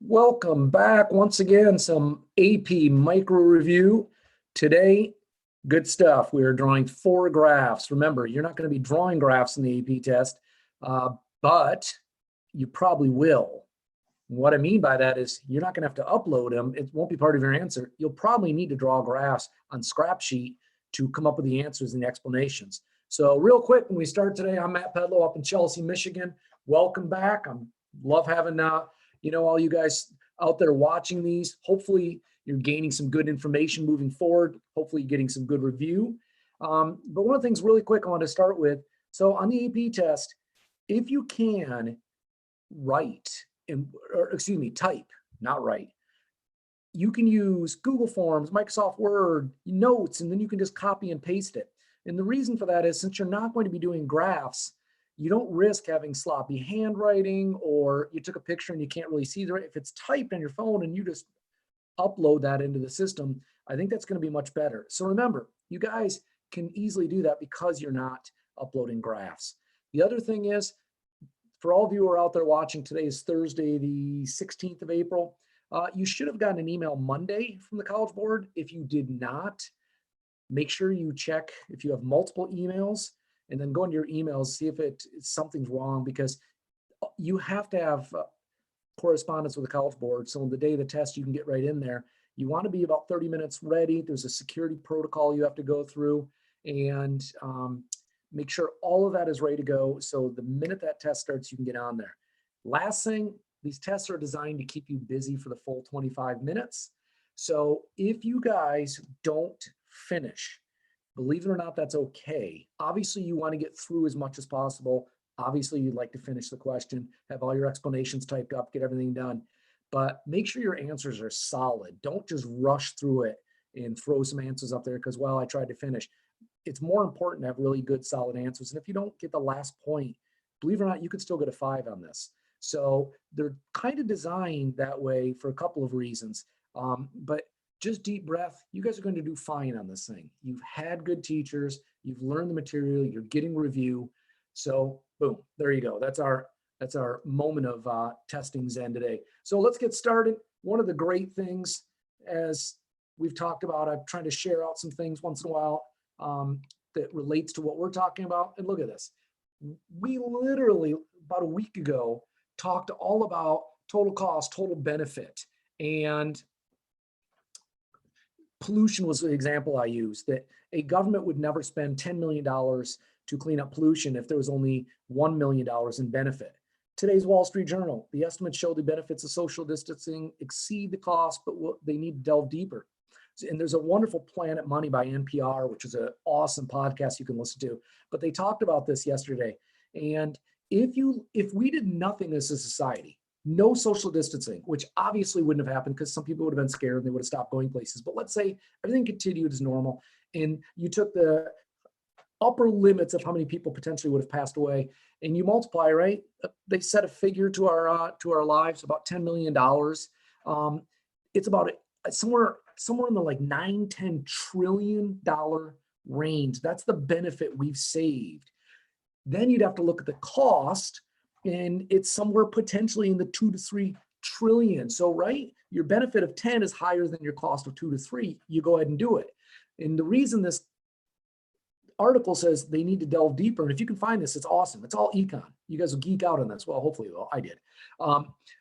Welcome back once again, some AP Micro Review. Today, good stuff. We are drawing 4 graphs. Remember, you're not going to be drawing graphs in the AP test, but you probably will. What I mean by that is you're not going to have to upload them. It won't be part of your answer. You'll probably need to draw graphs on scrap sheet to come up with the answers and the explanations. So real quick, when we start today, I'm Matt Pedlow up in Chelsea, Michigan. Welcome back. Love having all you guys out there watching these. Hopefully you're gaining some good information moving forward. Hopefully you're getting some good review. But one of the things really quick I want to start with, so on the AP test, if you can type, not write, you can use Google Forms, Microsoft Word, notes, and then you can just copy and paste it. And the reason for that is since you're not going to be doing graphs, you don't risk having sloppy handwriting or you took a picture and you can't really see if it's typed on your phone and you just upload that into the system. I think that's going to be much better. So remember, you guys can easily do that because you're not uploading graphs. The other thing is, for all of you who are out there watching, today is Thursday, the 16th of April. You should have gotten an email Monday from the College Board. If you did not, make sure you check if you have multiple emails and then go into your emails, see if something's wrong, because you have to have correspondence with the College Board. So on the day of the test, you can get right in there. You want to be about 30 minutes ready. There's a security protocol you have to go through, and make sure all of that is ready to go. So the minute that test starts, you can get on there. Last thing, these tests are designed to keep you busy for the full 25 minutes. So if you guys don't finish, believe it or not, that's okay. Obviously, you want to get through as much as possible. Obviously, you'd like to finish the question, have all your explanations typed up, get everything done. But make sure your answers are solid. Don't just rush through it and throw some answers up there because, well, I tried to finish. It's more important to have really good, solid answers. And if you don't get the last point, believe it or not, you could still get a 5 on this. So they're kind of designed that way for a couple of reasons. But just deep breath. You guys are going to do fine on this thing. You've had good teachers. You've learned the material. You're getting review. So boom, there you go. That's our moment of testing Zen today. So let's get started. One of the great things, as we've talked about, I'm trying to share out some things once in a while that relates to what we're talking about. And look at this. We literally about a week ago talked all about total cost, total benefit, and pollution was the example I used, that a government would never spend $10 million to clean up pollution if there was only $1 million in benefit. Today's Wall Street Journal, the estimates show the benefits of social distancing exceed the cost, but they need to delve deeper. And there's a wonderful Planet Money by NPR, which is an awesome podcast you can listen to. But they talked about this yesterday. And if we did nothing as a society, no social distancing, which obviously wouldn't have happened because some people would have been scared and they would have stopped going places. But let's say everything continued as normal and you took the upper limits of how many people potentially would have passed away and you multiply, right? They set a figure to our lives, about $10 million. It's about somewhere in the like $9-10 trillion range. That's the benefit we've saved. Then you'd have to look at the cost, and it's somewhere potentially in the 2 to 3 trillion. So, right, your benefit of 10 is higher than your cost of 2 to 3. You go ahead and do it. And the reason this article says they need to delve deeper, and if you can find this, it's awesome. It's all econ. You guys will geek out on this. Well, hopefully, I did.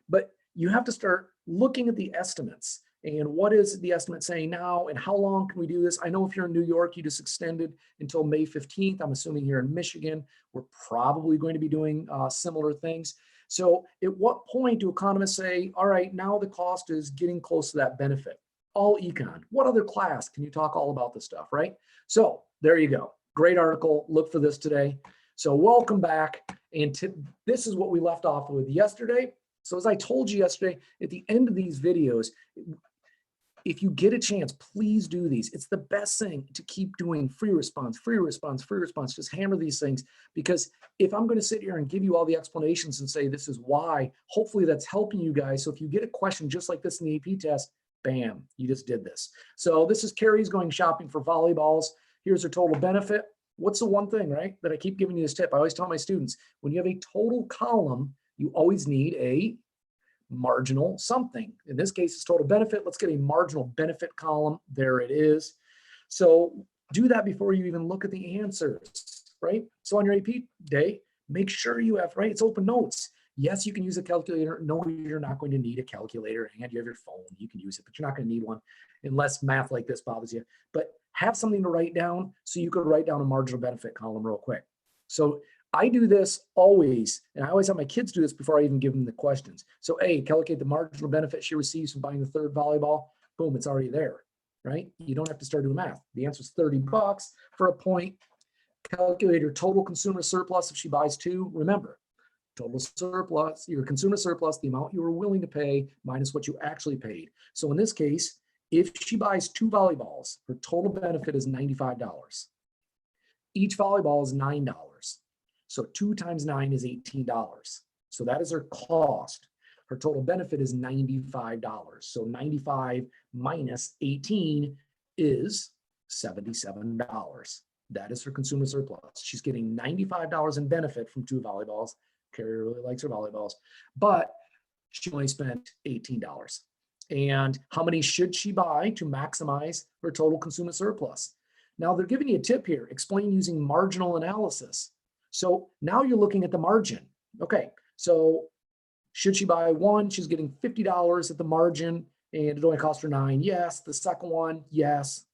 But you have to start looking at the estimates. And what is the estimate saying now, and how long can we do this? I know if you're in New York, you just extended until May 15th. I'm assuming here in Michigan, we're probably going to be doing similar things. So at what point do economists say, all right, now the cost is getting close to that benefit? All econ. What other class can you talk all about this stuff, right? So there you go. Great article. Look for this today. So welcome back. And this is what we left off with yesterday. So as I told you yesterday, at the end of these videos, if you get a chance, please do these. It's the best thing to keep doing. Free response, free response, free response. Just hammer these things, because if I'm going to sit here and give you all the explanations and say this is why, hopefully that's helping you guys. So if you get a question just like this in the AP test, bam, you just did this. So this is Carrie's going shopping for volleyballs. Here's her total benefit. What's the one thing, right, that I keep giving you this tip? I always tell my students, when you have a total column, you always need a marginal something. In this case, it's total benefit. Let's get a marginal benefit column. There it is. So do that before you even look at the answers, right? So on your AP day, make sure you have, right? It's open notes. Yes, you can use a calculator. No, you're not going to need a calculator. And you have your phone, you can use it, but you're not going to need one unless math like this bothers you. But have something to write down so you could write down a marginal benefit column real quick. So I do this always, and I always have my kids do this before I even give them the questions. So A, calculate the marginal benefit she receives from buying the third volleyball. Boom, it's already there, right? You don't have to start doing math. The answer is $30 for a point. Calculate your total consumer surplus if she buys two. Remember, total surplus, your consumer surplus, the amount you were willing to pay minus what you actually paid. So in this case, if she buys two volleyballs, her total benefit is $95. Each volleyball is $9. So 2 times 9 is $18. So that is her cost. Her total benefit is $95. So 95 minus 18 is $77. That is her consumer surplus. She's getting $95 in benefit from two volleyballs. Carrie really likes her volleyballs, but she only spent $18. And how many should she buy to maximize her total consumer surplus? Now they're giving you a tip here. Explain using marginal analysis. So now you're looking at the margin. Okay, so should she buy one? She's getting $50 at the margin and it only cost her $9. Yes. The second one, yes.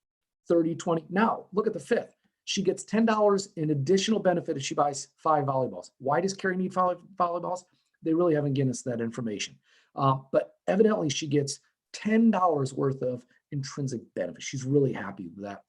30, 20. Now look at the fifth. She gets $10 in additional benefit if she buys 5 volleyballs. Why does Carrie need 5 volleyballs? They really haven't given us that information. But evidently she gets $10 worth of intrinsic benefit. She's really happy with that.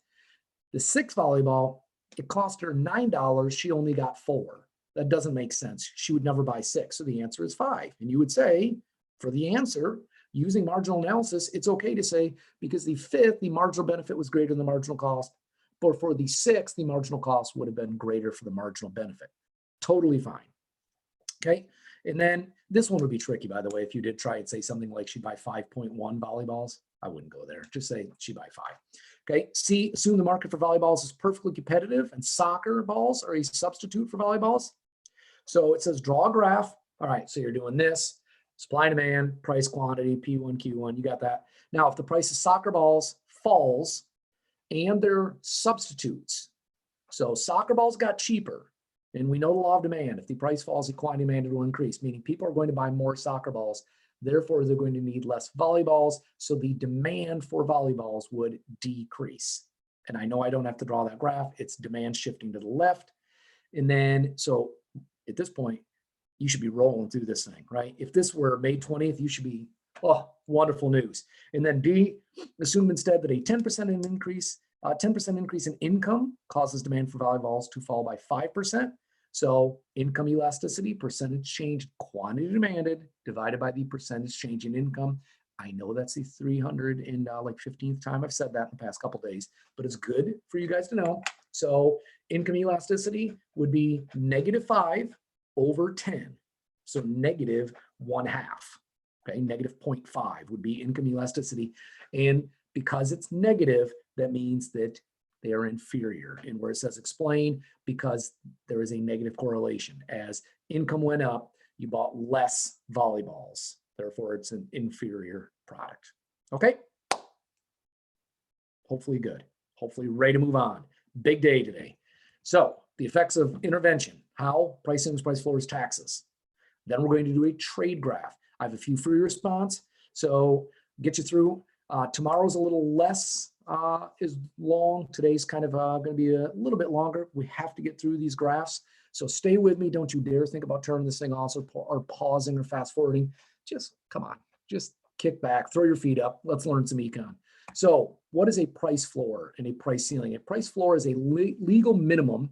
The 6th volleyball, it cost her $9. She only got 4. That doesn't make sense. She would never buy 6. So the answer is 5. And you would say, for the answer, using marginal analysis, it's okay to say, because the 5th, the marginal benefit was greater than the marginal cost. But for the 6th, the marginal cost would have been greater for the marginal benefit. Totally fine. Okay. And then this one would be tricky, by the way, if you did try and say something like she'd buy 5.1 volleyballs. I wouldn't go there. Just say she'd buy 5. Okay. C, assume the market for volleyballs is perfectly competitive and soccer balls are a substitute for volleyballs. So it says draw a graph. All right. So you're doing this. Supply and demand, price, quantity, P1, Q1. You got that. Now, if the price of soccer balls falls, and their substitutes. So soccer balls got cheaper, and we know the law of demand. If the price falls, the quantity demanded will increase, meaning people are going to buy more soccer balls. Therefore, they're going to need less volleyballs. So the demand for volleyballs would decrease. And I know I don't have to draw that graph. It's demand shifting to the left. And then, so at this point, you should be rolling through this thing, right? If this were May 20th, you should be, oh, wonderful news. And then D, assume instead that a 10% increase in income causes demand for volleyballs to fall by 5%. So income elasticity, percentage change, quantity demanded, divided by the percentage change in income. I know that's the 315th time I've said that in the past couple of days, but it's good for you guys to know. So income elasticity would be -5 over 10. So -1/2. Okay, -0.5 would be income elasticity. And because it's negative, that means that they are inferior. And where it says explain, because there is a negative correlation. As income went up, you bought less volleyballs. Therefore, it's an inferior product. Okay? Hopefully good. Hopefully ready to move on. Big day today. So the effects of intervention. How? Price ceilings, price floors, taxes. Then we're going to do a trade graph. I have a few for your response, so get you through. Tomorrow's a little less is long. Today's kind of going to be a little bit longer. We have to get through these graphs, so stay with me. Don't you dare think about turning this thing off or pausing or fast forwarding. Just come on, just kick back, throw your feet up. Let's learn some econ. So what is a price floor and a price ceiling? A price floor is a legal minimum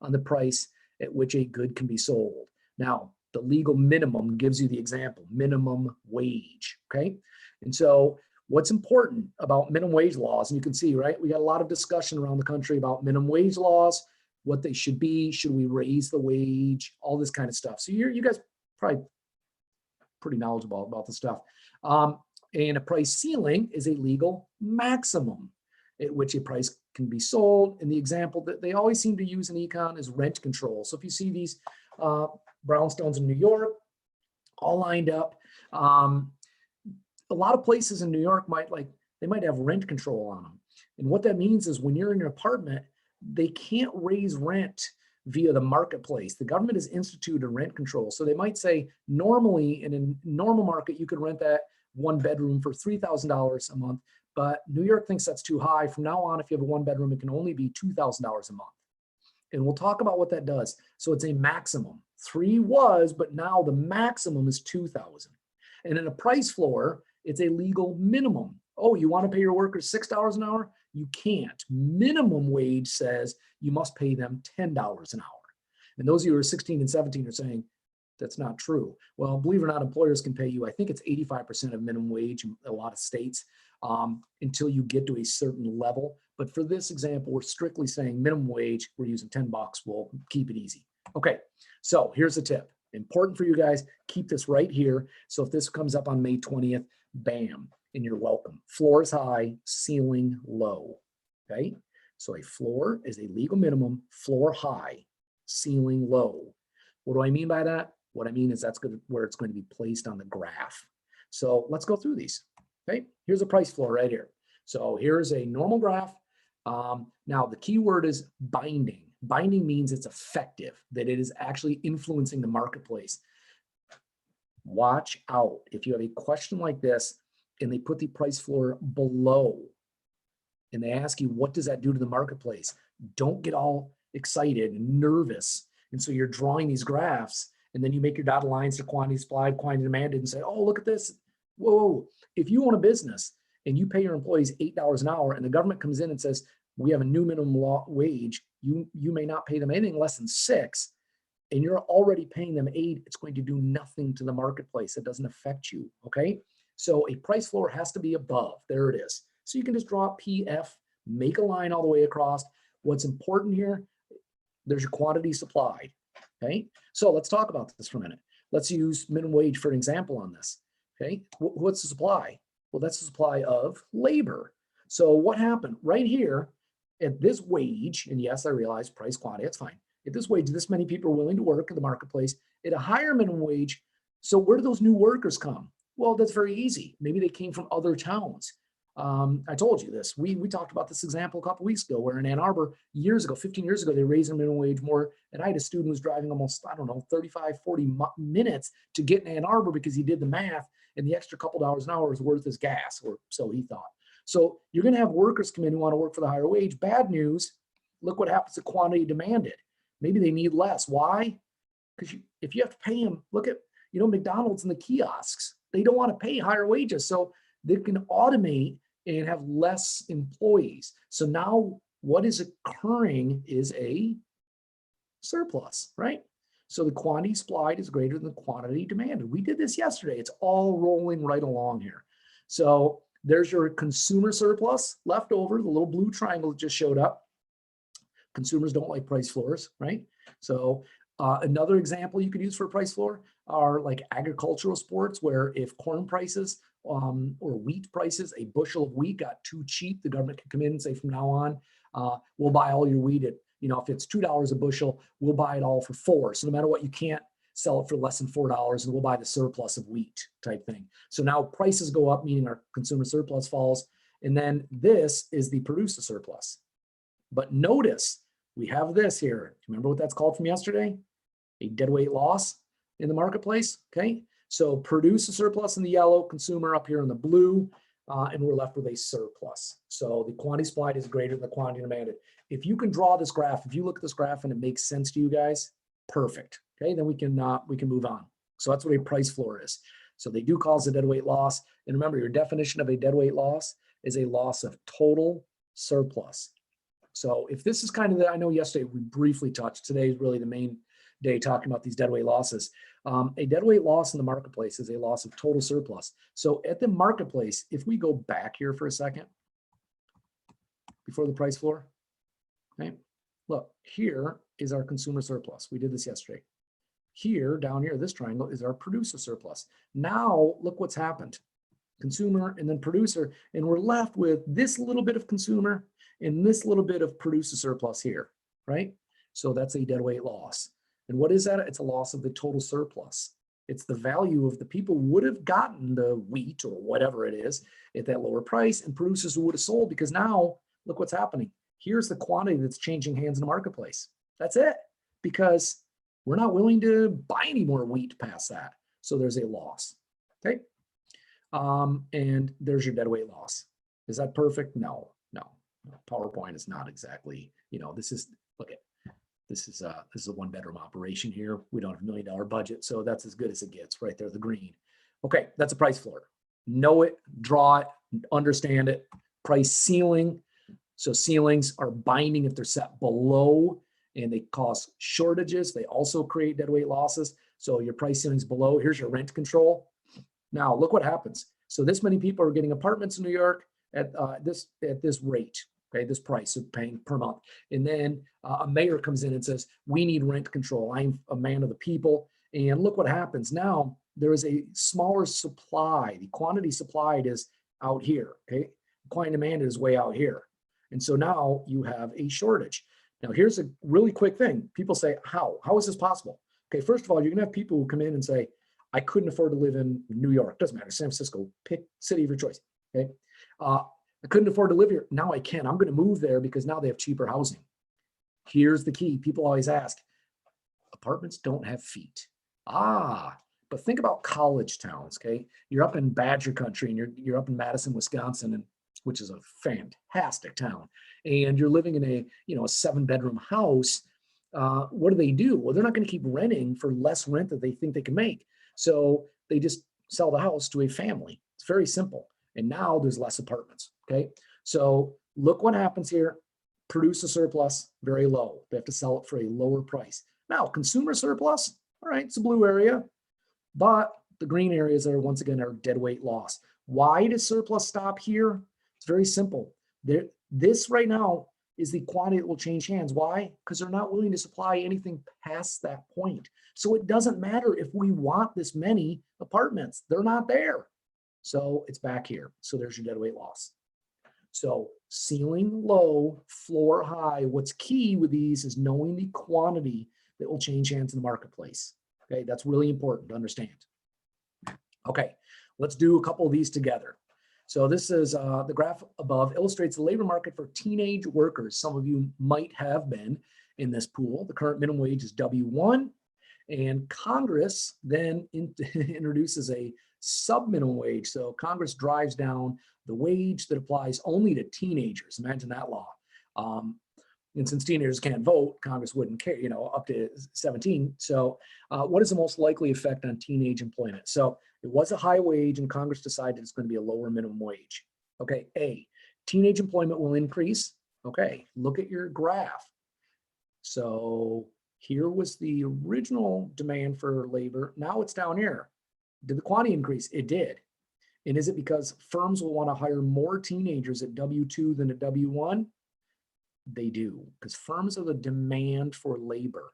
on the price at which a good can be sold. Now, the legal minimum gives you the example, minimum wage, okay? And so what's important about minimum wage laws, and you can see, right, we got a lot of discussion around the country about minimum wage laws, what they should be, should we raise the wage, all this kind of stuff. So you guys probably pretty knowledgeable about this stuff. And a price ceiling is a legal maximum at which a price can be sold. And the example that they always seem to use in econ is rent control. So if you see these brownstones in New York, all lined up, Um, a lot of places in New York they might have rent control on them. And what that means is when you're in an apartment, they can't raise rent via the marketplace. The government has instituted rent control. So they might say normally in a normal market, you could rent that one bedroom for $3,000 a month, but New York thinks that's too high. From now on, if you have a one bedroom, it can only be $2,000 a month. And we'll talk about what that does. So it's a maximum. 3 was, but now the maximum is 2,000. And in a price floor, it's a legal minimum. Oh, you want to pay your workers $6 an hour? You can't. Minimum wage says you must pay them $10 an hour. And those of you who are 16 and 17 are saying, that's not true. Well, believe it or not, employers can pay you, I think it's 85% of minimum wage in a lot of states until you get to a certain level. But for this example, we're strictly saying minimum wage, we're using $10, we'll keep it easy. Okay, so here's the tip. Important for you guys, keep this right here. So if this comes up on May 20th, bam, and you're welcome. Floor is high, ceiling low, okay? So a floor is a legal minimum, floor high, ceiling low. What do I mean by that? What I mean is that's where it's going to be placed on the graph. So let's go through these, okay? Here's a price floor right here. So here's a normal graph. Now the key word is binding. Binding means it's effective, that it is actually influencing the marketplace. Watch out. If you have a question like this and they put the price floor below and they ask you, what does that do to the marketplace? Don't get all excited and nervous. And so you're drawing these graphs and then you make your dotted lines to quantity supplied, quantity demanded and say, oh, look at this. Whoa, if you own a business and you pay your employees $8 an hour and the government comes in and says, we have a new minimum wage, you may not pay them anything less than 6, and you're already paying them 8, it's going to do nothing to the marketplace. It doesn't affect you, okay? So a price floor has to be above. There it is. So you can just draw PF, make a line all the way across. What's important here, there's your quantity supplied, okay? So let's talk about this for a minute. Let's use minimum wage for an example on this, okay? What's the supply? Well, that's the supply of labor. So what happened right here at this wage, and yes, I realize price quantity, that's fine. At this wage, this many people are willing to work in the marketplace at a higher minimum wage. So where do those new workers come? Well, that's very easy. Maybe they came from other towns. I told you this. We talked about this example a couple weeks ago where in Ann Arbor, years ago, 15 years ago, they raised the minimum wage more. And I had a student who was driving almost, 35, 40 minutes to get in Ann Arbor because he did the math and the extra couple dollars an hour was worth his gas, or so he thought. So you're going to have workers come in who want to work for the higher wage. Bad news, look what happens to quantity demanded. Maybe they need less. Why? Because if you have to pay them, look at, McDonald's and the kiosks. They don't want to pay higher wages. So they can automate and have less employees. So now what is occurring is a surplus, right? So the quantity supplied is greater than the quantity demanded. We did this yesterday. It's all rolling right along here. So there's your consumer surplus left over, the little blue triangle that just showed up. Consumers don't like price floors, right? So another example you could use for a price floor are like agricultural sports, where if corn prices or wheat prices, a bushel of wheat got too cheap, the government can come in and say from now on, we'll buy all your wheat at, if it's $2 a bushel, we'll buy it all for $4. So no matter what, you can't sell it for less than $4 and we'll buy the surplus of wheat type thing. So now prices go up, meaning our consumer surplus falls. And then this is the producer surplus. But notice we have this here. Remember what that's called from yesterday? A deadweight loss in the marketplace, okay? So producer surplus in the yellow, consumer up here in the blue, and we're left with a surplus. So the quantity supplied is greater than the quantity demanded. If you can draw this graph, if you look at this graph and it makes sense to you guys, perfect. Okay, then we can move on. So that's what a price floor is. So they do cause a deadweight loss. And remember, your definition of a deadweight loss is a loss of total surplus. So if this is kind of I know yesterday we briefly touched, today is really the main day talking about these deadweight losses. A deadweight loss in the marketplace is a loss of total surplus. So at the marketplace, if we go back here for a second, before the price floor, okay, look, here is our consumer surplus. We did this yesterday. Here, down here, this triangle is our producer surplus. Now, look what's happened. Consumer and then producer, and we're left with this little bit of consumer and this little bit of producer surplus here, right? So that's a deadweight loss. And what is that? It's a loss of the total surplus. It's the value of the people would have gotten the wheat or whatever it is at that lower price, and producers who would have sold, because now look what's happening. Here's the quantity that's changing hands in the marketplace. That's it, because we're not willing to buy any more wheat past that. So there's a loss, okay? And there's your deadweight loss. Is that perfect? No. PowerPoint is not exactly, this is, look at, this is a one bedroom operation here. We don't have $1 million budget, so that's as good as it gets right there, the green. Okay, that's a price floor. Know it, draw it, understand it. Price ceiling. So ceilings are binding if they're set below, and they cause shortages. They also create deadweight losses. So your price ceiling's below. Here's your rent control. Now look what happens. So this many people are getting apartments in New York at this rate. Okay, this price of paying per month. And then a mayor comes in and says, we need rent control. I'm a man of the people. And look what happens. Now there is a smaller supply. The quantity supplied is out here. Okay, quantity demanded is way out here. And so now you have a shortage. Now here's a really quick thing. People say, how is this possible? Okay, first of all, you're gonna have people who come in and say, I couldn't afford to live in New York. Doesn't matter, San Francisco, pick city of your choice. Okay. I couldn't afford to live here. Now I can. I'm going to move there because now they have cheaper housing. Here's the key. People always ask, apartments don't have feet. But think about college towns, okay? You're up in Badger country, and you're up in Madison, Wisconsin, which is a fantastic town. And you're living in a 7-bedroom house. What do? Well, they're not going to keep renting for less rent that they think they can make. So they just sell the house to a family. It's very simple. And now there's less apartments, okay? So look what happens here. Produce a surplus, very low. They have to sell it for a lower price. Now, consumer surplus, all right, it's a blue area, but the green areas are, once again, are deadweight loss. Why does surplus stop here? It's very simple. This right now is the quantity that will change hands. Why? Because they're not willing to supply anything past that point. So it doesn't matter if we want this many apartments. They're not there. So it's back here. So there's your deadweight loss. So ceiling low, floor high. What's key with these is knowing the quantity that will change hands in the marketplace. Okay, that's really important to understand. Okay, let's do a couple of these together. So this is the graph above illustrates the labor market for teenage workers. Some of you might have been in this pool. The current minimum wage is W1, and Congress then introduces a sub-minimum wage. So Congress drives down the wage that applies only to teenagers. Imagine that law. And since teenagers can't vote, Congress wouldn't care, up to 17. So what is the most likely effect on teenage employment? So it was a high wage, and Congress decided it's going to be a lower minimum wage. Okay, A, teenage employment will increase. Okay, look at your graph. So here was the original demand for labor. Now it's down here. Did the quantity increase? It did. And is it because firms will want to hire more teenagers at W2 than at W1? They do, because firms are the demand for labor.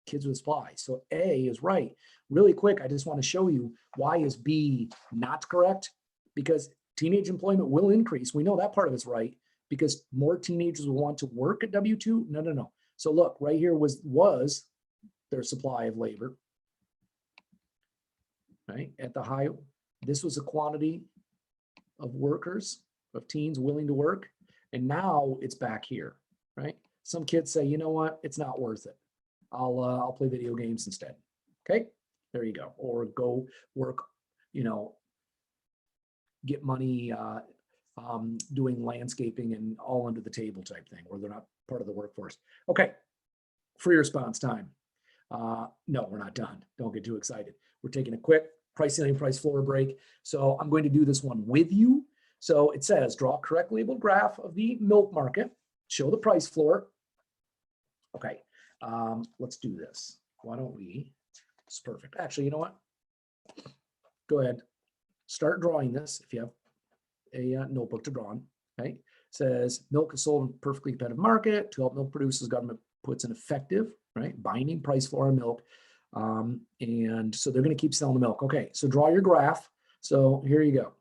Kids with supply. So A is right. Really quick, I just want to show you why is B not correct, because teenage employment will increase. We know that part of it's right, because more teenagers will want to work at W2. No. So look, right here was their supply of labor. Right at the high, this was a quantity of workers, of teens willing to work, and now it's back here, right? Some kids say, you know what, it's not worth it. I'll play video games instead. Okay, there you go. Or go work, get money doing landscaping and all under the table type thing, where they're not part of the workforce. Okay, free response time. No, we're not done. Don't get too excited. We're taking a quick price ceiling, price floor break. So I'm going to do this one with you. So it says, draw a correct labeled graph of the milk market, show the price floor. Okay, let's do this. Why don't we, it's perfect. Actually, you know what? Go ahead, start drawing this if you have a notebook to draw on. Okay, it says milk is sold in a perfectly competitive market. To help milk producers, government puts an effective, right, binding price floor on milk. And so they're going to keep selling the milk. Okay, so draw your graph. So here you go.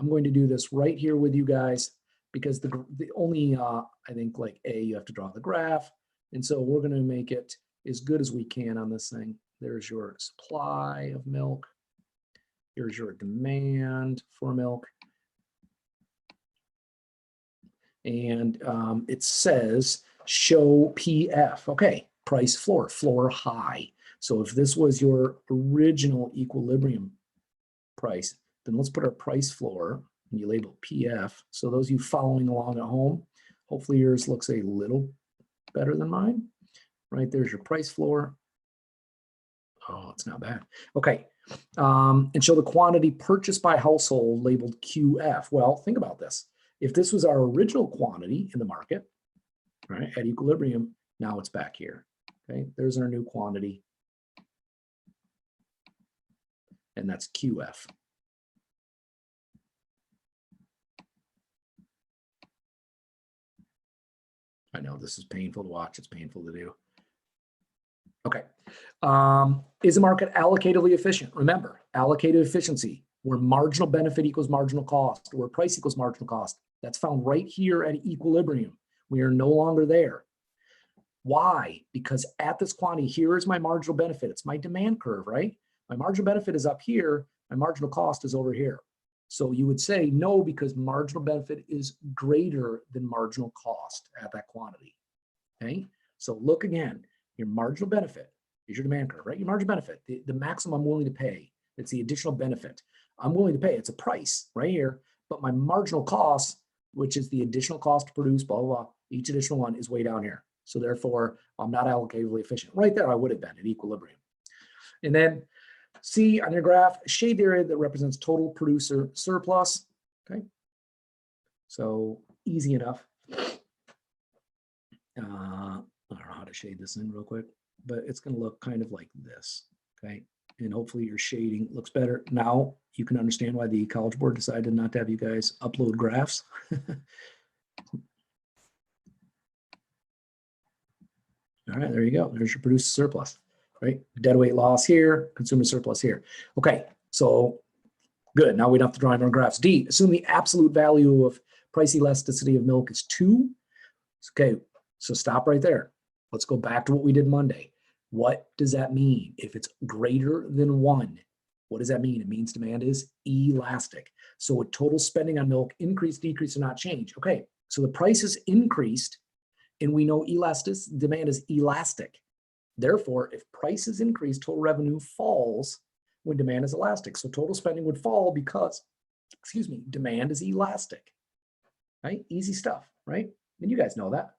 I'm going to do this right here with you guys, because the only, I think like A, you have to draw the graph. And so we're going to make it as good as we can on this thing. There's your supply of milk. Here's your demand for milk. And it says show PF. Okay, price floor, floor high. So if this was your original equilibrium price, then let's put our price floor and you label PF. So those of you following along at home, hopefully yours looks a little better than mine. Right, there's your price floor. Oh, it's not bad. Okay, and show the quantity purchased by household labeled QF. Well, think about this. If this was our original quantity in the market, right, at equilibrium, now it's back here. Okay, there's our new quantity. And that's QF. I know this is painful to watch. It's painful to do. Okay. Is the market allocatively efficient? Remember, allocative efficiency, where marginal benefit equals marginal cost, where price equals marginal cost. That's found right here at equilibrium. We are no longer there. Why? Because at this quantity, here is my marginal benefit. It's my demand curve, right? My marginal benefit is up here. My marginal cost is over here. So you would say no, because marginal benefit is greater than marginal cost at that quantity. Okay. So look again, your marginal benefit is your demand curve, right? Your marginal benefit, the maximum I'm willing to pay. It's the additional benefit I'm willing to pay. It's a price right here, but my marginal cost, which is the additional cost to produce, blah, blah, blah, each additional one is way down here. So therefore, I'm not allocatively efficient. Right there, I would have been at equilibrium. And then C on your graph, shade the area that represents total producer surplus. Okay. So easy enough. I don't know how to shade this in real quick, but it's going to look kind of like this. Okay. And hopefully your shading looks better. Now you can understand why the College Board decided not to have you guys upload graphs. All right, there you go. There's your producer surplus, right? Deadweight loss here, consumer surplus here. Okay, so good. Now we don't have to draw in our graphs. D, assume the absolute value of price elasticity of milk is 2. Okay, so stop right there. Let's go back to what we did Monday. What does that mean? If it's greater than 1, what does that mean? It means demand is elastic. So would total spending on milk increase, decrease, or not change? Okay, so the price is increased, and we know demand is elastic. Therefore, if prices increase, total revenue falls when demand is elastic. So total spending would fall because, demand is elastic, right? Easy stuff, right? And you guys know that.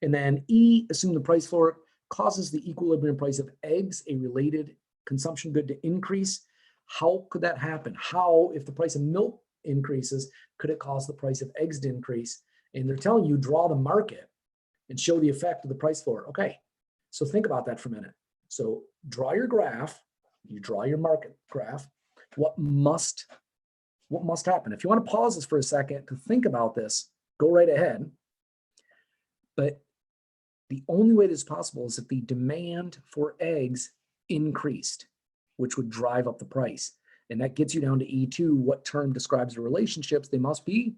And then E, assume the price floor causes the equilibrium price of eggs, a related consumption good, to increase. How could that happen? How, if the price of milk increases, could it cause the price of eggs to increase? And they're telling you, draw the market and show the effect of the price floor. Okay, so think about that for a minute. So draw your graph, you draw your market graph. What must happen? If you want to pause this for a second to think about this, go right ahead. But the only way this is possible is if the demand for eggs increased, which would drive up the price. And that gets you down to E2. What term describes the relationships? They must be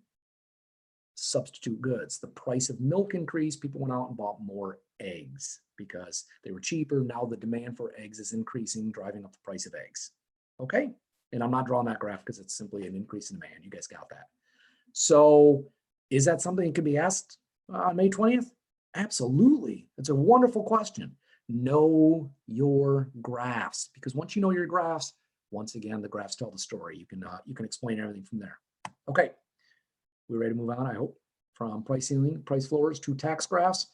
substitute goods. The price of milk increased, people went out and bought more eggs because they were cheaper. Now the demand for eggs is increasing, driving up the price of eggs. Okay, and I'm not drawing that graph because it's simply an increase in demand. You guys got that. So is that something that can be asked on May 20th? Absolutely. It's a wonderful question. Know your graphs, because once you know your graphs, once again, the graphs tell the story. You can explain everything from there. Okay. We're ready to move on, I hope, from price ceiling, price floors to tax graphs.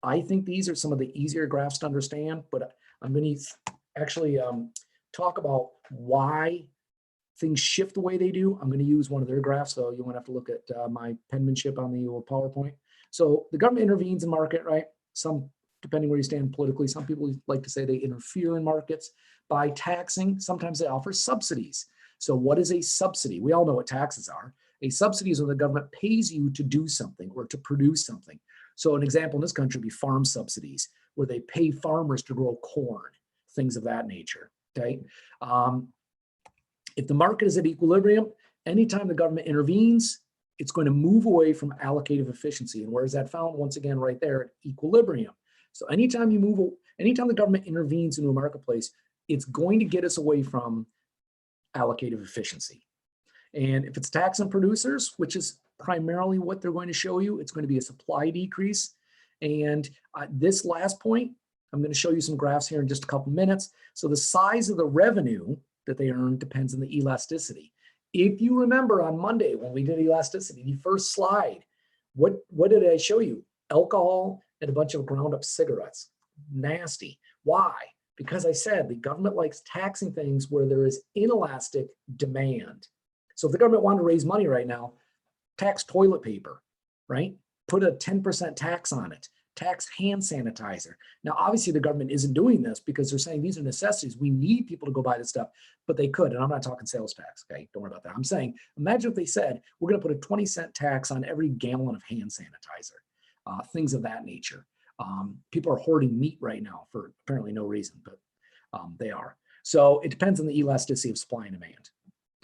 I think these are some of the easier graphs to understand, but I'm going to actually talk about why things shift the way they do. I'm going to use one of their graphs, so you won't have to look at my penmanship on the old PowerPoint. So the government intervenes in market, right? Some, depending where you stand politically, some people like to say they interfere in markets by taxing. Sometimes they offer subsidies. So what is a subsidy? We all know what taxes are. A subsidy is when the government pays you to do something or to produce something. So an example in this country would be farm subsidies, where they pay farmers to grow corn, things of that nature, okay? If the market is at equilibrium, anytime the government intervenes, it's going to move away from allocative efficiency. And where is that found? Once again, right there at equilibrium. So anytime the government intervenes into a marketplace, it's going to get us away from allocative efficiency. And if it's tax on producers, which is primarily what they're going to show you, it's going to be a supply decrease. And this last point, I'm going to show you some graphs here in just a couple minutes. So the size of the revenue that they earn depends on the elasticity. If you remember on Monday when we did elasticity, the first slide, what did I show you? Alcohol and a bunch of ground up cigarettes. Nasty. Why? Because I said the government likes taxing things where there is inelastic demand. So if the government wanted to raise money right now, tax toilet paper, right? Put a 10% tax on it. Tax hand sanitizer. Now, obviously, the government isn't doing this because they're saying these are necessities. We need people to go buy this stuff, but they could. And I'm not talking sales tax, okay? Don't worry about that. I'm saying, imagine if they said, we're going to put a 20-cent tax on every gallon of hand sanitizer, things of that nature. People are hoarding meat right now for apparently no reason, but they are. So it depends on the elasticity of supply and demand,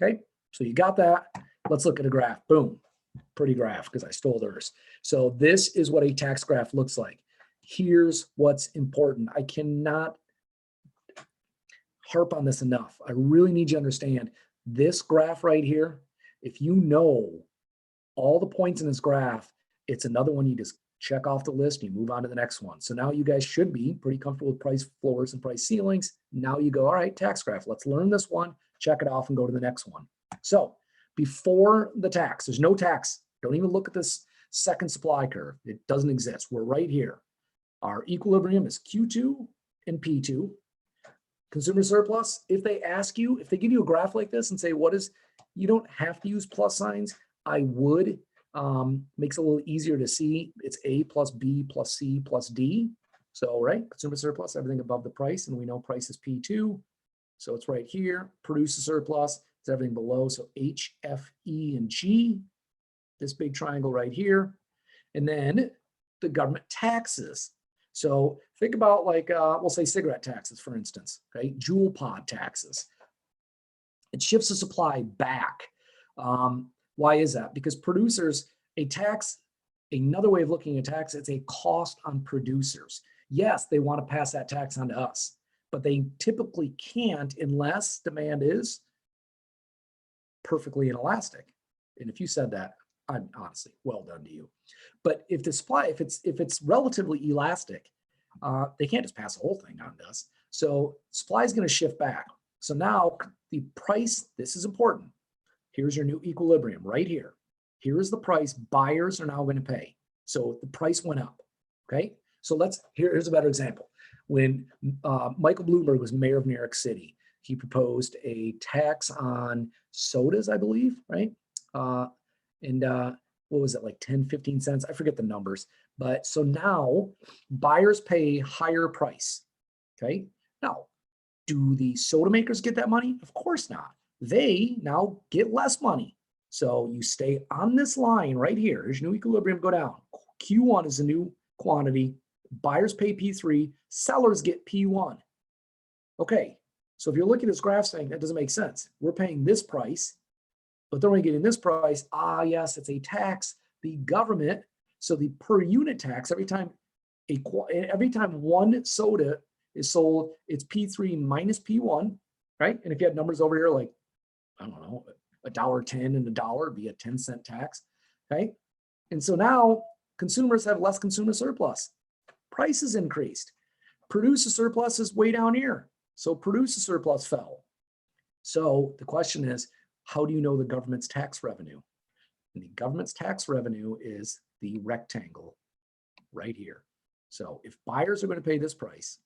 okay? So you got that. Let's look at a graph. Boom. Pretty graph because I stole theirs. So this is what a tax graph looks like. Here's what's important. I cannot harp on this enough. I really need you to understand this graph right here. If you know all the points in this graph, it's another one you just check off the list and you move on to the next one. So now you guys should be pretty comfortable with price floors and price ceilings. Now you go, all right, tax graph. Let's learn this one, check it off and go to the next one. So before the tax, there's no tax. Don't even look at this second supply curve. It doesn't exist. We're right here. Our equilibrium is Q2 and P2. Consumer surplus, if they ask you, if they give you a graph like this and say, what is, you don't have to use plus signs. I would, makes it a little easier to see. It's A plus B plus C plus D. So, right, consumer surplus, everything above the price, and we know price is P2. So it's right here. Producer surplus, it's everything below. So H, F, E, and G. This big triangle right here. And then the government taxes. So think about like, we'll say cigarette taxes, for instance, okay? Jewel pod taxes. It shifts the supply back. Why is that? Because producers, a tax, another way of looking at tax, it's a cost on producers. Yes, they want to pass that tax on to us, but they typically can't unless demand is perfectly inelastic. And if you said that, I'm honestly, well done to you. But if the supply, if it's relatively elastic, they can't just pass the whole thing on to us. So supply is going to shift back. So now the price, this is important. Here's your new equilibrium right here. Here is the price buyers are now going to pay. So the price went up. Okay. So here's a better example. When Michael Bloomberg was mayor of New York City, he proposed a tax on sodas, I believe, right? And what was it, like 10, 15 cents? I forget the numbers. But so now buyers pay higher price. Okay. Now, do the soda makers get that money? Of course not. They now get less money. So you stay on this line right here. There's new equilibrium, go down. Q1 is a new quantity. Buyers pay P3, sellers get P1. Okay. So if you're looking at this graph saying that doesn't make sense, we're paying this price, but they're only getting this price. Ah, yes, it's a tax. The government, so the per unit tax, every time one soda is sold, it's P3 minus P1, right? And if you had numbers over here like, I don't know, $1.10 and $1, it'd be a 10-cent tax, okay? And so now consumers have less consumer surplus. Prices increased. Producer surplus is way down here. So producer surplus fell. So the question is, how do you know the government's tax revenue? And the government's tax revenue is the rectangle right here. So if buyers are going to pay this price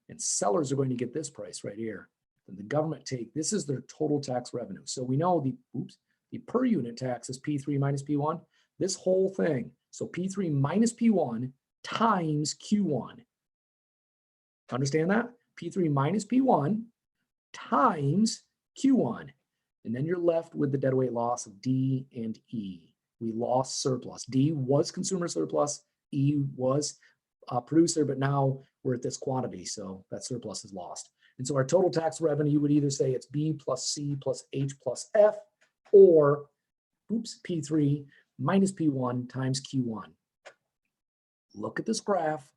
and sellers are going to get this price right here, then the government this is their total tax revenue. So we know the per unit tax is P3 minus P1. This whole thing, so P3 minus P1 times Q1. Understand that? P3 minus P1 times Q1. And then you're left with the deadweight loss of D and E. We lost surplus. D was consumer surplus. E was producer, but now we're at this quantity. So that surplus is lost. And so our total tax revenue, you would either say it's B plus C plus H plus F, or P3 minus P1 times Q1. Look at this graph,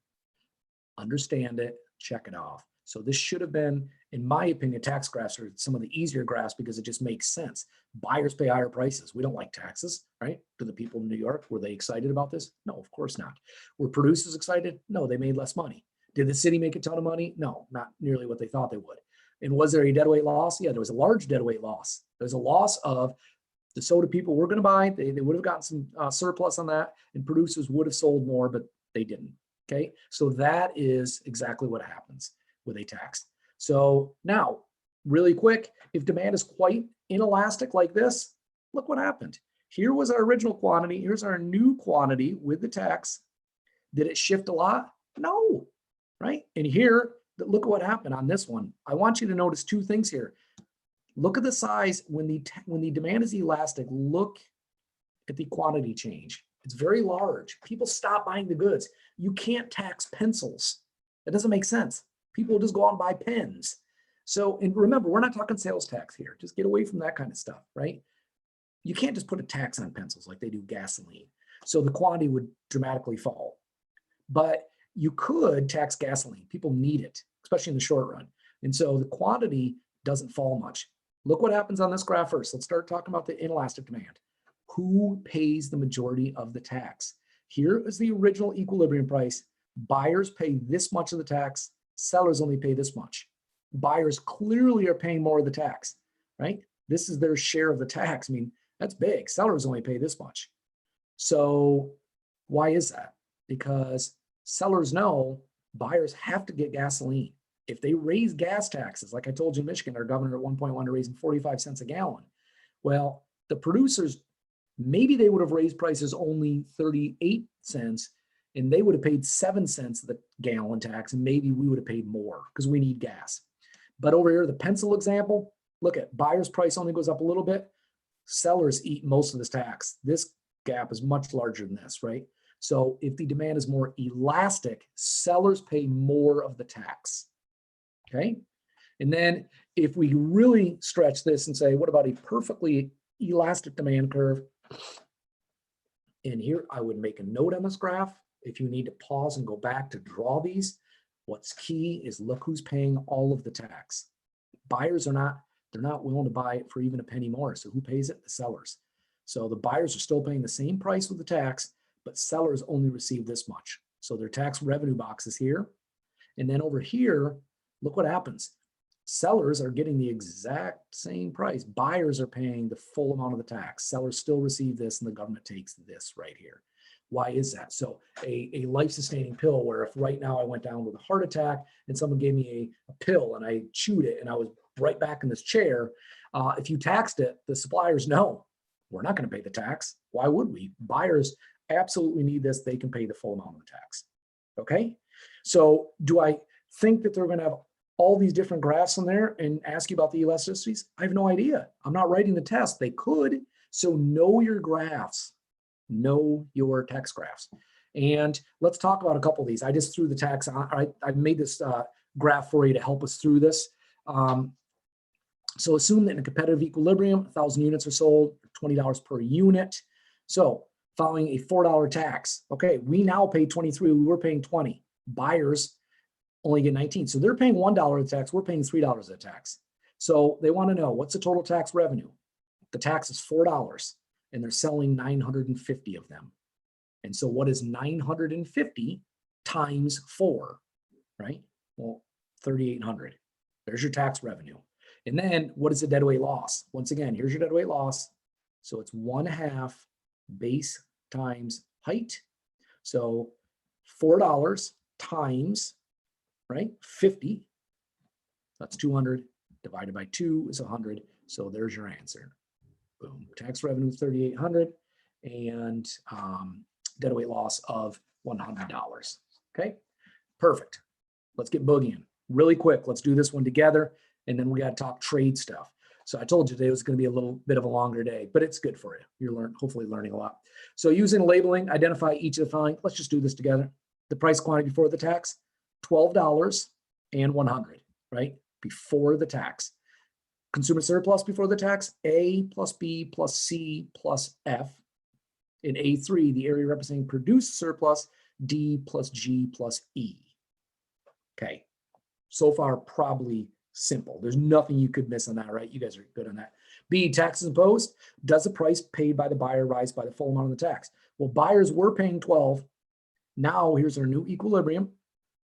understand it, check it off. So this should have been, in my opinion, tax graphs are some of the easier graphs because it just makes sense. Buyers pay higher prices. We don't like taxes, right? Do the people in New York, were they excited about this? No, of course not. Were producers excited? No, they made less money. Did the city make a ton of money? No, not nearly what they thought they would. And was there a deadweight loss? Yeah, there was a large deadweight loss. There's a loss of the soda people were going to buy. They would have gotten some surplus on that, and producers would have sold more, but they didn't. Okay, so that is exactly what happens with a tax. So now, really quick, if demand is quite inelastic like this, look what happened. Here was our original quantity. Here's our new quantity with the tax. Did it shift a lot? No, right? And here, look at what happened on this one. I want you to notice two things here. Look at the size when the demand is elastic. Look at the quantity change. It's very large. People stop buying the goods. You can't tax pencils. That doesn't make sense. People just go out and buy pens. So, and remember, we're not talking sales tax here. Just get away from that kind of stuff, right? You can't just put a tax on pencils like they do gasoline. So the quantity would dramatically fall. But you could tax gasoline. People need it, especially in the short run. And so the quantity doesn't fall much. Look what happens on this graph first. Let's start talking about the inelastic demand. Who pays the majority of the tax? Here is the original equilibrium price. Buyers pay this much of the tax. Sellers only pay this much. Buyers clearly are paying more of the tax, right? This is their share of the tax. I mean, that's big. Sellers only pay this much. So why is that? Because sellers know buyers have to get gasoline. If they raise gas taxes, like I told you in Michigan, our governor at one point wanted to raise them 45 cents a gallon. Well, the producers, maybe they would have raised prices only 38 cents and they would have paid 7 cents the gallon tax, and maybe we would have paid more because we need gas. But over here, the pencil example, look at buyer's price only goes up a little bit. Sellers eat most of this tax. This gap is much larger than this, right? So if the demand is more elastic, sellers pay more of the tax, okay? And then if we really stretch this and say, what about a perfectly elastic demand curve? And here I would make a note on this graph. If you need to pause and go back to draw these, what's key is look who's paying all of the tax. Buyers are not, they're not willing to buy it for even a penny more. So who pays it? The sellers. So the buyers are still paying the same price with the tax, but sellers only receive this much. So their tax revenue box is here. And then over here, look what happens. Sellers are getting the exact same price. Buyers are paying the full amount of the tax. Sellers still receive this and the government takes this right here. Why is that? So a life-sustaining pill where if right now I went down with a heart attack and someone gave me a pill and I chewed it and I was right back in this chair, if you taxed it, the suppliers know we're not going to pay the tax. Why would we? Buyers absolutely need this. They can pay the full amount of the tax. Okay. So do I think that they're going to have all these different graphs in there and ask you about the elasticities? I have no idea. I'm not writing the test. They could. So know your graphs. Know your tax graphs. And let's talk about a couple of these. I just threw the tax on. I made this graph for you to help us through this. So assume that in a competitive equilibrium, 1,000 units are sold, $20 per unit. So following a $4 tax, okay, we now pay 23, we were paying 20. Buyers only get 19. So they're paying $1 of the tax, we're paying $3 of the tax. So they want to know, what's the total tax revenue? The tax is $4 and they're selling 950 of them. And so what is 950 times 4, right? Well, 3,800. There's your tax revenue. And then what is the deadweight loss? Once again, here's your deadweight loss. So it's 1/2 base times height. So $4 times, right, 50, that's 200, divided by 2 is 100. So there's your answer. Boom. Tax revenue 3,800 and deadweight loss of $100. Okay, perfect. Let's get boogieing really quick. Let's do this one together. And then we got to talk trade stuff. So I told you today was going to be a little bit of a longer day, but it's good for you. You're hopefully learning a lot. So using labeling, identify each of the following. Let's just do this together. The price quantity before the tax, $12 and 100, right? Before the tax. Consumer surplus before the tax, A plus B plus C plus F. In A3, the area representing produced surplus, D plus G plus E. Okay. So far, probably simple. There's nothing you could miss on that, right? You guys are good on that. B, taxes imposed. Does the price paid by the buyer rise by the full amount of the tax? Well, buyers were paying 12. Now here's our new equilibrium.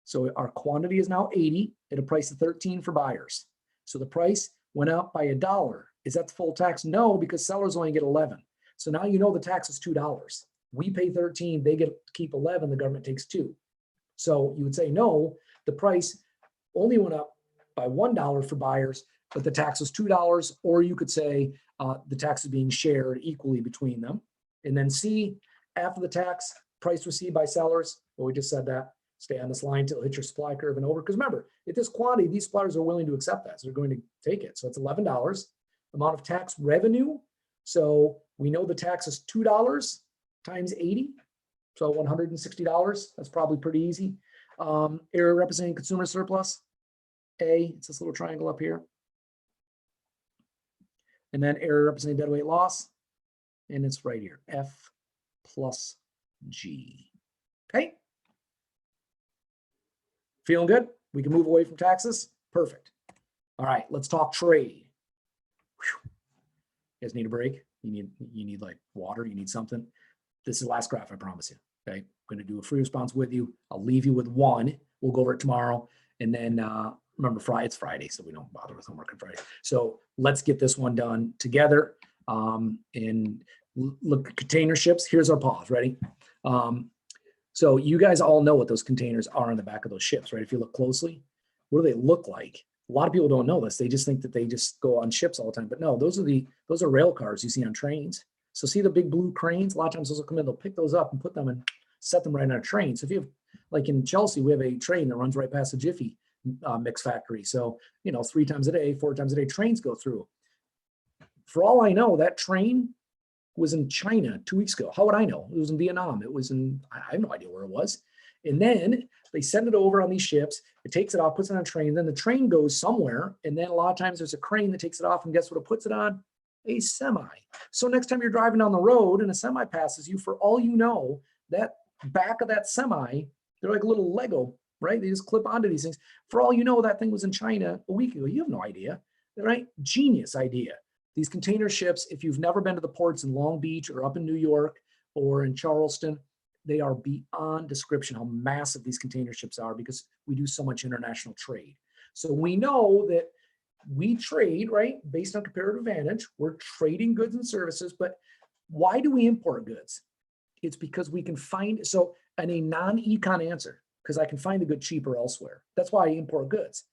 So our quantity is now 80 at a price of 13 for buyers. So the price went up by $1. Is that the full tax? No, because sellers only get 11. So now you know the tax is $2. We pay 13, they get to keep 11, the government takes 2. So you would say, no, the price only went up by $1 for buyers, but the tax was $2, or you could say the tax is being shared equally between them. And then C, after the tax, price received by sellers, well, we just said that, stay on this line until it hits your supply curve and over. Because remember, at this quantity, these suppliers are willing to accept that, so they're going to take it. So it's $11. Amount of tax revenue, so we know the tax is $2 times 80, so $160. That's probably pretty easy. Area representing consumer surplus, A, it's this little triangle up here. And then area representing deadweight loss, and it's right here, F plus G. Okay. Feeling good? We can move away from taxes. Perfect. All right, let's talk trade. Whew. You guys need a break? You need like water, you need something. This is the last graph, I promise you. Okay. I'm going to do a free response with you. I'll leave you with one. We'll go over it tomorrow. And then remember, it's Friday, so we don't bother with homework on Friday. So let's get this one done together. And look, container ships. Here's our pause. Ready? So you guys all know what those containers are on the back of those ships, right? If you look closely, what do they look like? A lot of people don't know this. They just think that they just go on ships all the time. But no, those are rail cars you see on trains. So see the big blue cranes? A lot of times those will come in, they'll pick those up and put them and set them right on a train. So if you have, like in Chelsea, we have a train that runs right past the Jiffy mix factory. So, 3 times a day, 4 times a day, trains go through. For all I know, that train was in China 2 weeks ago. How would I know? It was in Vietnam. It was I have no idea where it was. And then they send it over on these ships. It takes it off, puts it on a train. Then the train goes somewhere. And then a lot of times there's a crane that takes it off. And guess what it puts it on? A semi. So next time you're driving down the road and a semi passes you, for all you know, that back of that semi, they're like a little Lego, right? They just clip onto these things. For all you know, that thing was in China a week ago. You have no idea, right? Genius idea. These container ships, if you've never been to the ports in Long Beach or up in New York or in Charleston, they are beyond description how massive these container ships are, because we do so much international trade. So we know that we trade, right, based on comparative advantage. We're trading goods and services, but why do we import goods? It's because we can find, so in a non-econ answer, because I can find the good cheaper elsewhere. That's why I import goods.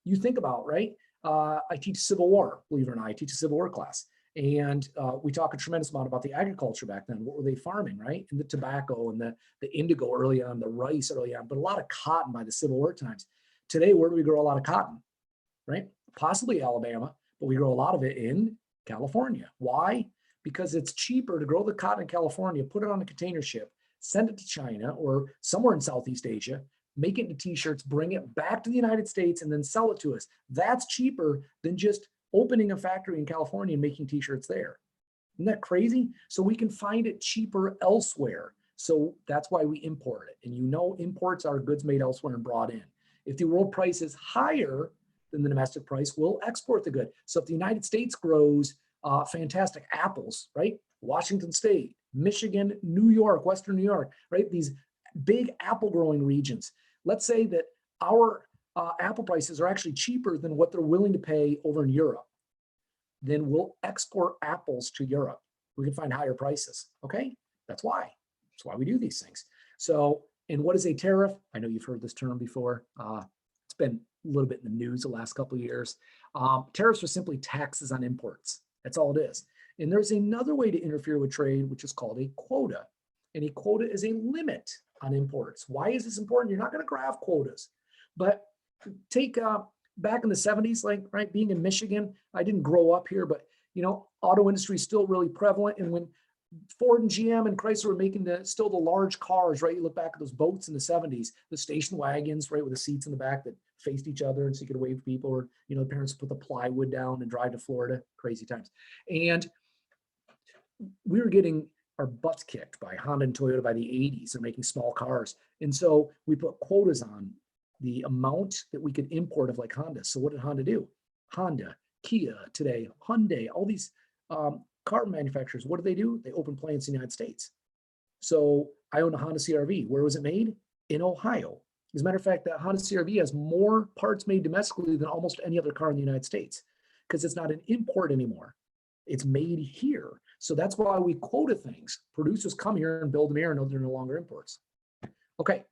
You think about, right? I teach Civil War, believe it or not. I teach a Civil War class. And we talk a tremendous amount about the agriculture back then. What were they farming, right? And the tobacco and the indigo early on, the rice early on, but a lot of cotton by the Civil War times. Today, where do we grow a lot of cotton, right? Possibly Alabama, but we grow a lot of it in California. Why? Because it's cheaper to grow the cotton in California, put it on a container ship, send it to China or somewhere in Southeast Asia, make it into t-shirts, bring it back to the United States, and then sell it to us. That's cheaper than just opening a factory in California and making t-shirts there. Isn't that crazy? So we can find it cheaper elsewhere. So that's why we import it. And imports are goods made elsewhere and brought in. If the world price is higher than the domestic price, we'll export the good. So if the United States grows fantastic apples, right? Washington State, Michigan, New York, Western New York, right? These big apple growing regions. Let's say that our apple prices are actually cheaper than what they're willing to pay over in Europe. Then we'll export apples to Europe. We can find higher prices, okay? That's why we do these things. So, and what is a tariff? I know you've heard this term before. It's been a little bit in the news the last couple of years. Tariffs are simply taxes on imports. That's all it is. And there's another way to interfere with trade, which is called a quota. And a quota is a limit on imports. Why is this important? You're not going to graph quotas, but take back in the 70s, like, right, being in Michigan, I didn't grow up here, but auto industry is still really prevalent. And when Ford and GM and Chrysler were making still the large cars, right? You look back at those boats in the 70s, the station wagons, right, with the seats in the back that faced each other, and so you could wave to people, or the parents put the plywood down and drive to Florida. Crazy times. And we were getting our butts kicked by Honda and Toyota by the 80s. They're making small cars, and so we put quotas on the amount that we could import of like Honda. So what did Honda do? Honda, Kia today, Hyundai, all these car manufacturers, what do? They open plants in the United States. So I own a Honda CRV. Where was it made? In Ohio. As a matter of fact, that Honda CRV has more parts made domestically than almost any other car in the United States because it's not an import anymore. It's made here. So that's why we quota things. Producers come here and build them here and know they're no longer imports. Okay.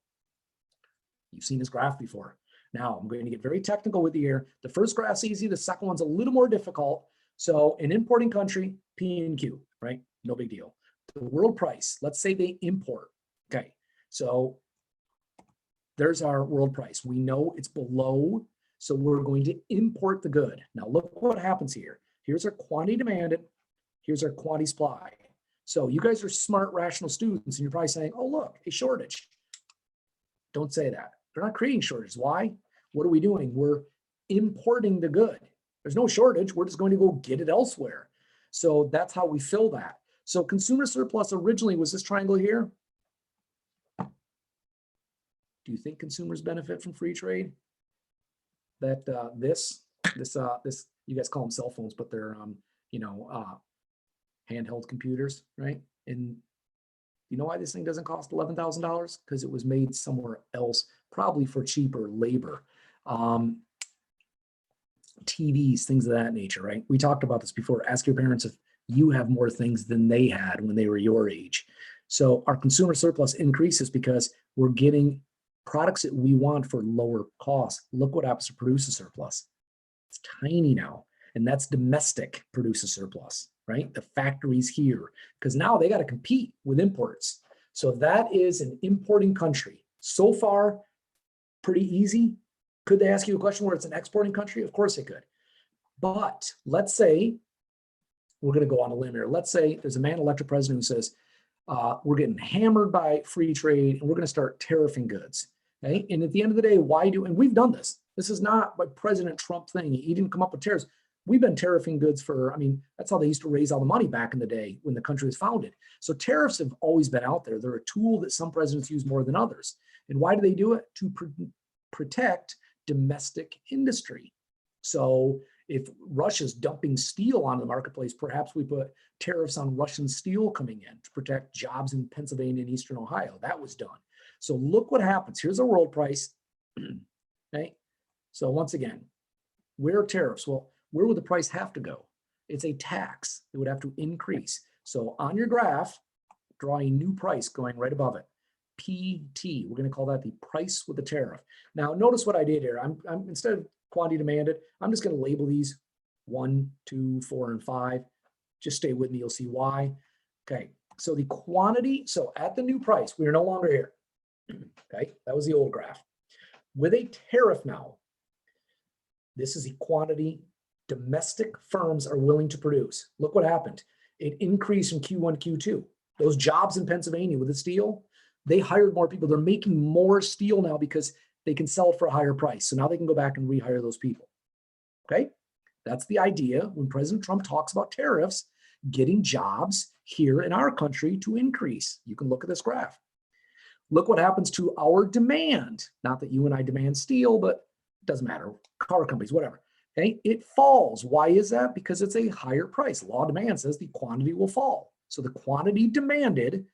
You've seen this graph before. Now I'm going to get very technical with you here. The first graph's easy. The second one's a little more difficult. So an importing country, P and Q, right? No big deal. The world price, let's say they import. Okay. So there's our world price. We know it's below, so we're going to import the good. Now look what happens here. Here's our quantity demanded. Here's our quantity supply. So you guys are smart, rational students, and you're probably saying, oh, look, a shortage. Don't say that. They're not creating shortages. Why? What are we doing? We're importing the good. There's no shortage. We're just going to go get it elsewhere. So that's how we fill that. So consumer surplus originally was this triangle here. Do you think consumers benefit from free trade? That this you guys call them cell phones, but they're handheld computers, right? And you know why this thing doesn't cost $11,000? Because it was made somewhere else, probably for cheaper labor. TVs, things of that nature, right? We talked about this before. Ask your parents if you have more things than they had when they were your age. So our consumer surplus increases because we're getting products that we want for lower cost. Look what happens to producer surplus. It's tiny now. And that's domestic producer surplus, right? The factories here, because now they got to compete with imports. So that is an importing country. So far, pretty easy. Could they ask you a question where it's an exporting country? Of course they could. But let's say, we're going to go on a limb here. Let's say there's a man elected president who says, we're getting hammered by free trade and we're going to start tariffing goods. Okay? And at the end of the day, and we've done this. This is not like President Trump thing. He didn't come up with tariffs. We've been tariffing goods that's how they used to raise all the money back in the day when the country was founded. So tariffs have always been out there. They're a tool that some presidents use more than others. And why do they do it? To protect domestic industry. So if Russia's dumping steel onto the marketplace, perhaps we put tariffs on Russian steel coming in to protect jobs in Pennsylvania and Eastern Ohio. That was done. So look what happens. Here's a world price. Okay. So once again, where are tariffs? Well, where would the price have to go? It's a tax. It would have to increase. So on your graph, draw a new price going right above it. PT. We're going to call that the price with the tariff. Now, notice what I did here. I'm instead of quantity demanded, I'm just going to label these 1, 2, 4, and 5. Just stay with me. You'll see why. Okay. So the quantity. So at the new price, we are no longer here. Okay. That was the old graph. With a tariff now, this is the quantity domestic firms are willing to produce. Look what happened. It increased from Q1 to Q2. Those jobs in Pennsylvania with the steel, they hired more people. They're making more steel now because they can sell it for a higher price. So now they can go back and rehire those people. Okay. That's the idea when President Trump talks about tariffs, getting jobs here in our country to increase. You can look at this graph. Look what happens to our demand. Not that you and I demand steel, but it doesn't matter. Car companies, whatever. Okay, it falls. Why is that? Because it's a higher price. Law of demand says the quantity will fall. So the quantity demanded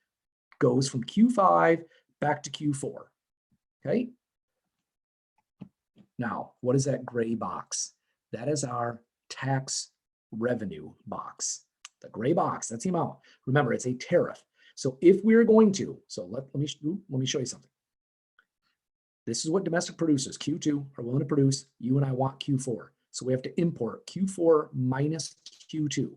goes from Q5 back to Q4. Okay. Now, what is that gray box? That is our tax revenue box. The gray box, that's the amount. Remember, it's a tariff. So if we're going to, let me show you something. This is what domestic producers, Q2, are willing to produce. You and I want Q4. So we have to import Q4 minus Q2.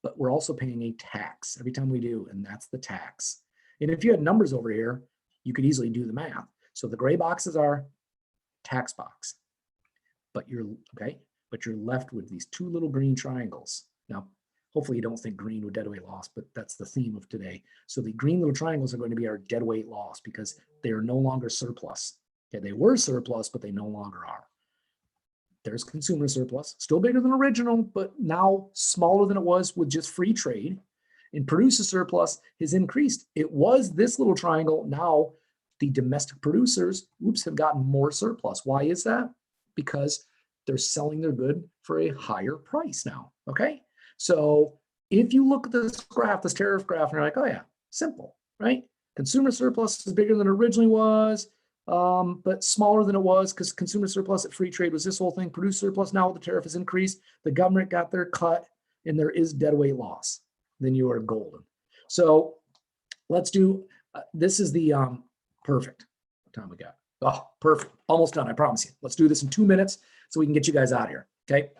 But we're also paying a tax every time we do, and that's the tax. And if you had numbers over here, you could easily do the math. So the gray boxes are tax box. But you're left with these two little green triangles. Now, hopefully you don't think green with deadweight loss, but that's the theme of today. So the green little triangles are going to be our deadweight loss because they are no longer surplus. Okay, they were surplus, but they no longer are. There's consumer surplus, still bigger than original, but now smaller than it was with just free trade. And producer surplus has increased. It was this little triangle. Now the domestic producers, have gotten more surplus. Why is that? Because they're selling their good for a higher price now, okay? So if you look at this graph, this tariff graph, and you're like, oh yeah, simple, right? Consumer surplus is bigger than it originally was, but smaller than it was because consumer surplus at free trade was this whole thing. Producer surplus, now the tariff has increased, the government got their cut, and there is deadweight loss. Then you are golden. So let's do, this is the perfect. What time we got? Oh, perfect. Almost done, I promise you. Let's do this in 2 minutes so we can get you guys out of here, okay?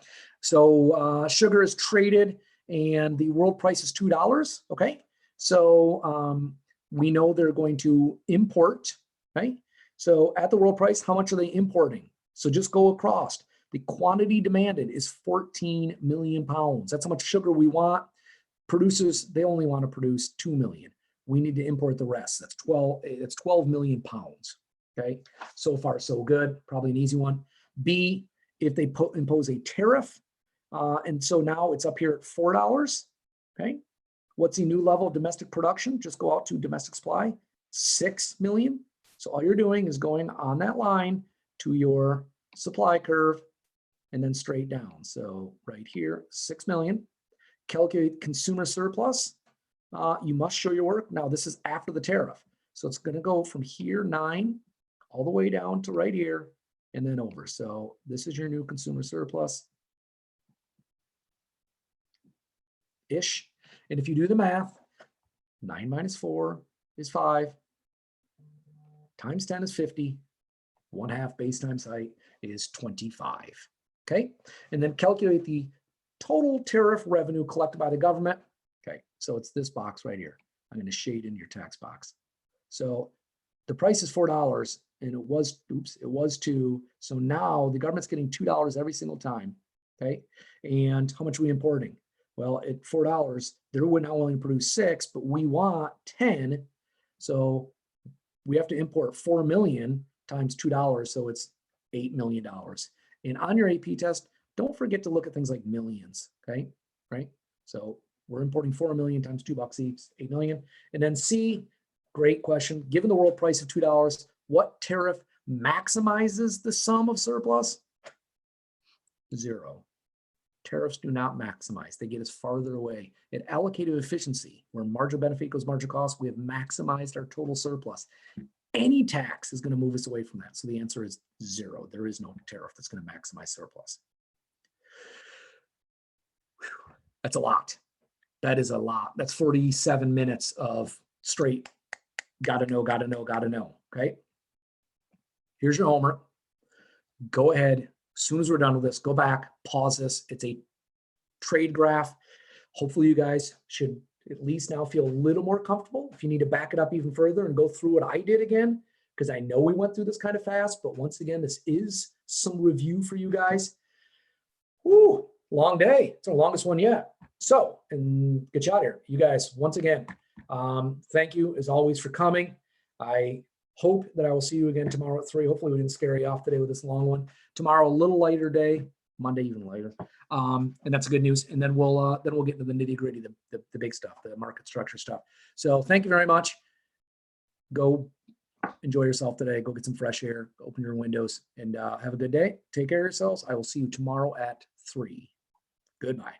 So sugar is traded and the world price is $2, okay? So we know they're going to import, right? So at the world price, how much are they importing? So just go across. The quantity demanded is 14 million pounds. That's how much sugar we want. Producers, they only want to produce 2 million. We need to import the rest. That's 12 million pounds. Okay, so far so good. Probably an easy one. B, if they impose a tariff, and so now it's up here at $4. Okay, what's the new level of domestic production? Just go out to domestic supply, 6 million. So all you're doing is going on that line to your supply curve and then straight down. So right here, 6 million. Calculate consumer surplus. You must show your work. Now this is after the tariff. So it's going to go from here, 9, all the way down to right here and then over. So this is your new consumer surplus ish. And if you do the math, 9 minus 4 is 5, times 10 is 50, 1/2 base times height is 25. Okay, and then calculate the total tariff revenue collected by the government. Okay, so it's this box right here. I'm going to shade in your tax box. So the price is $4 and it was, it was 2. So now the government's getting $2 every single time. Okay, and how much are we importing? Well, at $4, they're not willing to produce 6, but we want 10. So we have to import 4 million times $2. So it's $8 million. And on your AP test, don't forget to look at things like millions. Okay, right? So we're importing 4 million times $2 each, 8 million. And then C, great question. Given the world price of $2, what tariff maximizes the sum of surplus? 0. Tariffs do not maximize. They get us farther away. At allocative efficiency, where marginal benefit equals marginal cost, we have maximized our total surplus. Any tax is going to move us away from that. So the answer is 0. There is no tariff that's going to maximize surplus. Whew. That's a lot. That is a lot. That's 47 minutes of straight gotta know, gotta know, gotta know. Okay. Here's your homework. Go ahead. As soon as we're done with this, go back, pause this. It's a trade graph. Hopefully you guys should at least now feel a little more comfortable. If you need to back it up even further and go through what I did again, because I know we went through this kind of fast, but once again, this is some review for you guys. Woo, long day. It's the longest one yet. So, and get you out of here. You guys, once again, thank you as always for coming. I hope that I will see you again tomorrow at 3. Hopefully we didn't scare you off today with this long one. Tomorrow, a little lighter day. Monday, even lighter. And that's good news. And then we'll get into the nitty gritty, the big stuff, the market structure stuff. So thank you very much. Go enjoy yourself today. Go get some fresh air, open your windows, and have a good day. Take care of yourselves. I will see you tomorrow at 3. Goodbye.